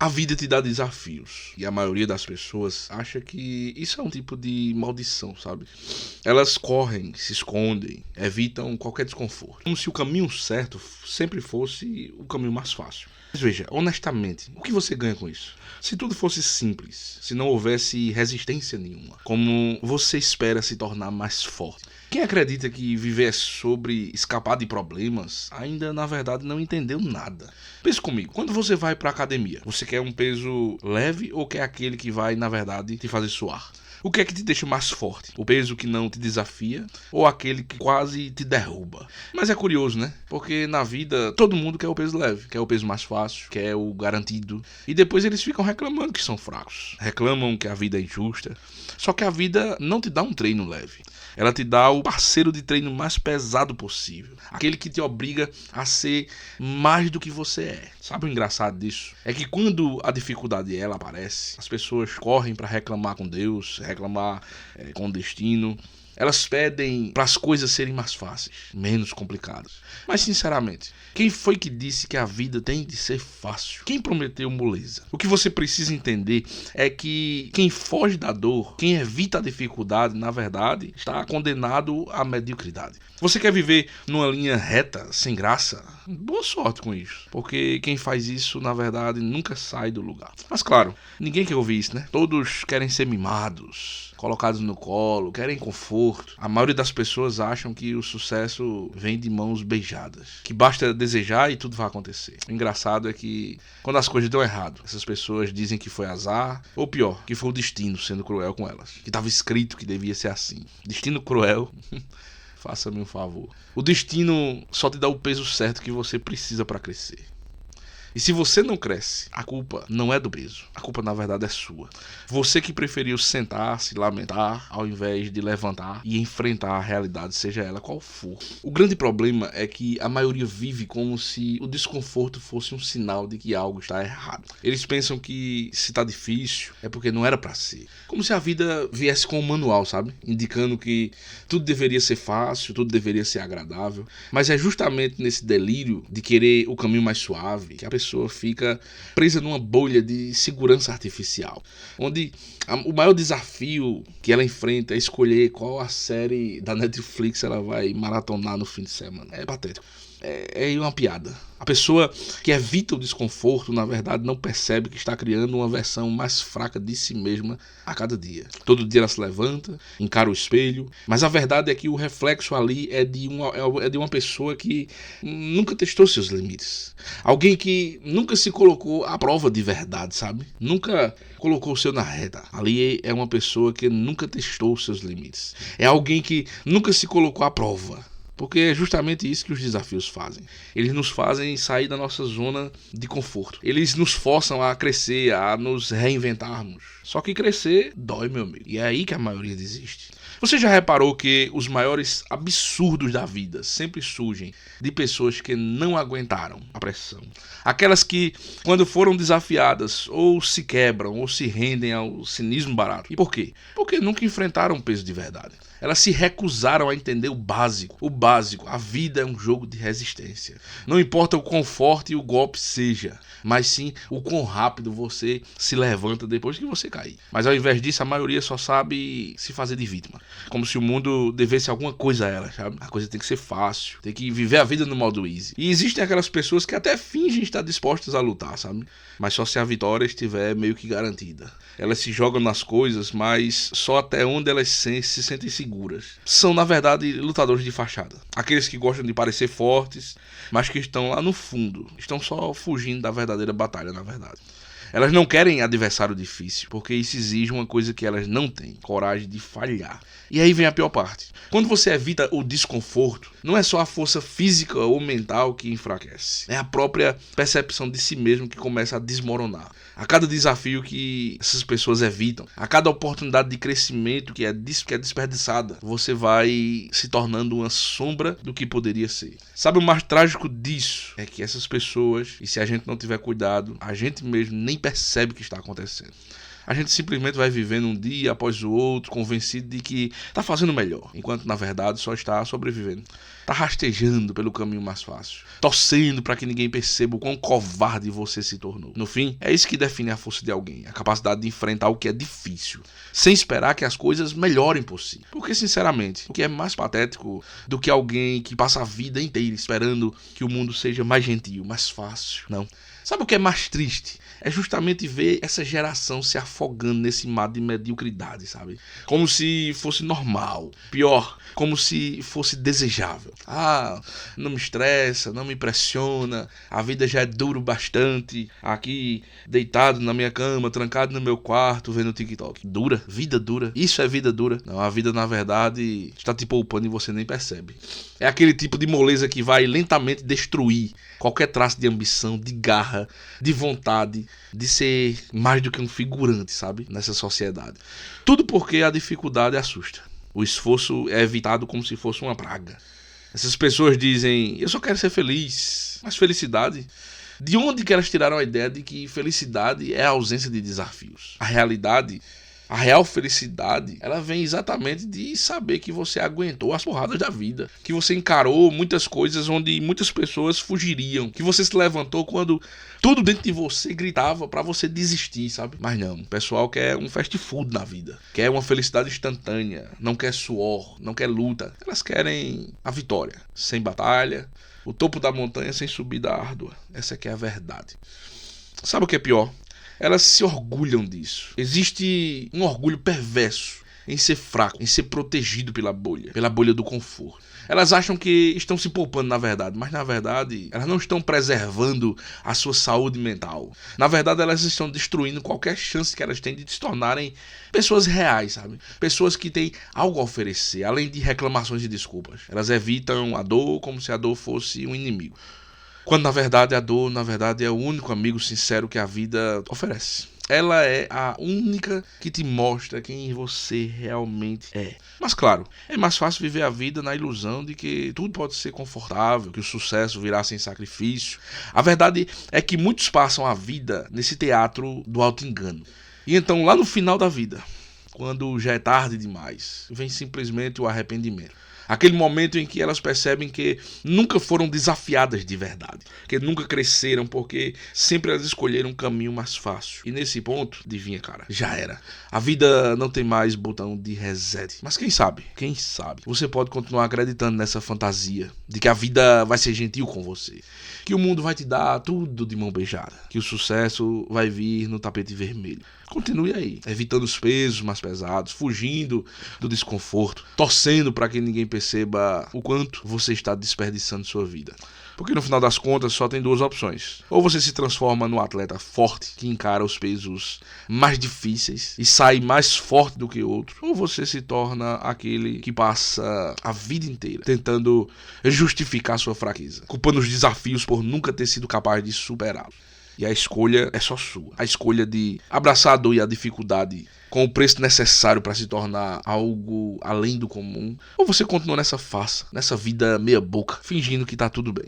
A vida te dá desafios e a maioria das pessoas acha que isso é um tipo de maldição, sabe? Elas correm, se escondem, evitam qualquer desconforto, como se o caminho certo sempre fosse o caminho mais fácil. Mas veja, honestamente, o que você ganha com isso? Se tudo fosse simples, se não houvesse resistência nenhuma, como você espera se tornar mais forte? Quem acredita que viver é sobre escapar de problemas, ainda na verdade não entendeu nada. Pense comigo, quando você vai pra academia, você quer um peso leve ou quer aquele que vai, na verdade, te fazer suar? O que é que te deixa mais forte? O peso que não te desafia ou aquele que quase te derruba? Mas é curioso, né? Porque na vida todo mundo quer o peso leve, quer o peso mais fácil, quer o garantido. E depois eles ficam reclamando que são fracos. Reclamam que a vida é injusta. Só que a vida não te dá um treino leve. Ela te dá o parceiro de treino mais pesado possível. Aquele que te obriga a ser mais do que você é. Sabe o engraçado disso? É que quando a dificuldade ela aparece, as pessoas correm para reclamar com Deus, reclamar com o destino. Elas pedem para as coisas serem mais fáceis, menos complicadas. Mas sinceramente, quem foi que disse que a vida tem de ser fácil? Quem prometeu moleza? O que você precisa entender é que quem foge da dor, quem evita a dificuldade, na verdade, está condenado à mediocridade. Você quer viver numa linha reta, sem graça? Boa sorte com isso. Porque quem faz isso, na verdade, nunca sai do lugar. Mas claro, ninguém quer ouvir isso, né? Todos querem ser mimados, colocados no colo, querem conforto. A maioria das pessoas acham que o sucesso vem de mãos beijadas, que basta desejar e tudo vai acontecer. O engraçado é que quando as coisas dão errado, essas pessoas dizem que foi azar, ou pior, que foi o destino sendo cruel com elas, que estava escrito que devia ser assim. Destino cruel. Faça-me um favor. O destino só te dá o peso certo que você precisa para crescer. E se você não cresce, a culpa não é do peso. A culpa, na verdade, é sua. Você que preferiu sentar, se lamentar, ao invés de levantar e enfrentar a realidade, seja ela qual for. O grande problema é que a maioria vive como se o desconforto fosse um sinal de que algo está errado. Eles pensam que se está difícil é porque não era para ser. Como se a vida viesse com um manual, sabe? Indicando que tudo deveria ser fácil, tudo deveria ser agradável. Mas é justamente nesse delírio de querer o caminho mais suave que a pessoa fica presa numa bolha de segurança artificial, onde o maior desafio que ela enfrenta é escolher qual a série da Netflix ela vai maratonar no fim de semana. É patético. É uma piada. A pessoa que evita o desconforto, na verdade, não percebe que está criando uma versão mais fraca de si mesma a cada dia. Todo dia ela se levanta, encara o espelho, mas a verdade é que o reflexo ali é de uma pessoa que nunca testou seus limites. Alguém que nunca se colocou à prova de verdade, sabe? Nunca colocou o seu na reta. Ali é uma pessoa que nunca testou seus limites. É alguém que nunca se colocou à prova. Porque é justamente isso que os desafios fazem. Eles nos fazem sair da nossa zona de conforto. Eles nos forçam a crescer, a nos reinventarmos. Só que crescer dói, meu amigo. E é aí que a maioria desiste. Você já reparou que os maiores absurdos da vida sempre surgem de pessoas que não aguentaram a pressão? Aquelas que, quando foram desafiadas, ou se quebram, ou se rendem ao cinismo barato. E por quê? Porque nunca enfrentaram o peso de verdade. Elas se recusaram a entender o básico. O básico, a vida é um jogo de resistência. Não importa o quão forte o golpe seja, mas sim o quão rápido você se levanta depois que você cair. Mas ao invés disso, a maioria só sabe se fazer de vítima. Como se o mundo devesse alguma coisa a ela, sabe? A coisa tem que ser fácil, tem que viver a vida no modo easy. E existem aquelas pessoas que até fingem estar dispostas a lutar, sabe? Mas só se a vitória estiver meio que garantida. Elas se jogam nas coisas, mas só até onde elas se sentem seguras. São, na verdade, lutadores de fachada. Aqueles que gostam de parecer fortes, mas que estão lá no fundo. Estão só fugindo da verdadeira batalha, na verdade. Elas não querem adversário difícil, porque isso exige uma coisa que elas não têm: coragem de falhar. E aí vem a pior parte. Quando você evita o desconforto, não é só a força física ou mental que enfraquece. É a própria percepção de si mesmo que começa a desmoronar. A cada desafio que essas pessoas evitam, a cada oportunidade de crescimento que é desperdiçada, você vai se tornando uma sombra do que poderia ser. Sabe o mais trágico disso? É que essas pessoas, e se a gente não tiver cuidado, a gente mesmo nem percebe o que está acontecendo. A gente simplesmente vai vivendo um dia após o outro, convencido de que tá fazendo melhor, enquanto na verdade só está sobrevivendo. Tá rastejando pelo caminho mais fácil, torcendo para que ninguém perceba o quão covarde você se tornou. No fim, é isso que define a força de alguém, a capacidade de enfrentar o que é difícil, sem esperar que as coisas melhorem por si. Porque, sinceramente, o que é mais patético do que alguém que passa a vida inteira esperando que o mundo seja mais gentil, mais fácil? Não. Sabe o que é mais triste? É justamente ver essa geração se afogando nesse mar de mediocridade, sabe? Como se fosse normal. Pior, como se fosse desejável. Ah, não me estressa, não me impressiona. A vida já é duro bastante. Aqui, deitado na minha cama, trancado no meu quarto, vendo TikTok. Dura? Vida dura? Isso é vida dura? Não, a vida, na verdade, está te poupando e você nem percebe. É aquele tipo de moleza que vai lentamente destruir qualquer traço de ambição, de garra, de vontade de ser mais do que um figurante, sabe? Nessa sociedade. Tudo porque a dificuldade assusta. O esforço é evitado como se fosse uma praga. Essas pessoas dizem, eu só quero ser feliz. Mas felicidade? De onde que elas tiraram a ideia de que felicidade é a ausência de desafios? A real felicidade, ela vem exatamente de saber que você aguentou as porradas da vida, que você encarou muitas coisas onde muitas pessoas fugiriam, que você se levantou quando tudo dentro de você gritava pra você desistir, sabe? Mas não, o pessoal quer um fast food na vida, quer uma felicidade instantânea, não quer suor, não quer luta, elas querem a vitória, sem batalha, o topo da montanha sem subida árdua, essa que é a verdade. Sabe o que é pior? Elas se orgulham disso. Existe um orgulho perverso em ser fraco, em ser protegido pela bolha do conforto. Elas acham que estão se poupando na verdade, mas na verdade elas não estão preservando a sua saúde mental. Na verdade elas estão destruindo qualquer chance que elas têm de se tornarem pessoas reais, sabe? Pessoas que têm algo a oferecer, além de reclamações e desculpas. Elas evitam a dor como se a dor fosse um inimigo. Quando na verdade a dor, é o único amigo sincero que a vida oferece. Ela é a única que te mostra quem você realmente é. Mas claro, é mais fácil viver a vida na ilusão de que tudo pode ser confortável, que o sucesso virá sem sacrifício. A verdade é que muitos passam a vida nesse teatro do auto-engano. E então lá no final da vida, quando já é tarde demais, vem simplesmente o arrependimento. Aquele momento em que elas percebem que nunca foram desafiadas de verdade, que nunca cresceram porque sempre elas escolheram um caminho mais fácil. E nesse ponto, adivinha, cara, já era. A vida não tem mais botão de reset. Mas quem sabe, você pode continuar acreditando nessa fantasia de que a vida vai ser gentil com você, que o mundo vai te dar tudo de mão beijada, que o sucesso vai vir no tapete vermelho. Continue aí, evitando os pesos mais pesados, fugindo do desconforto, torcendo para que ninguém perceba o quanto você está desperdiçando sua vida. Porque no final das contas só tem duas opções. Ou você se transforma num atleta forte que encara os pesos mais difíceis e sai mais forte do que outro. Ou você se torna aquele que passa a vida inteira tentando justificar sua fraqueza, culpando os desafios por nunca ter sido capaz de superá-los. E a escolha é só sua. A escolha de abraçar a dor e a dificuldade com o preço necessário para se tornar algo além do comum. Ou você continua nessa farsa, nessa vida meia boca, fingindo que tá tudo bem.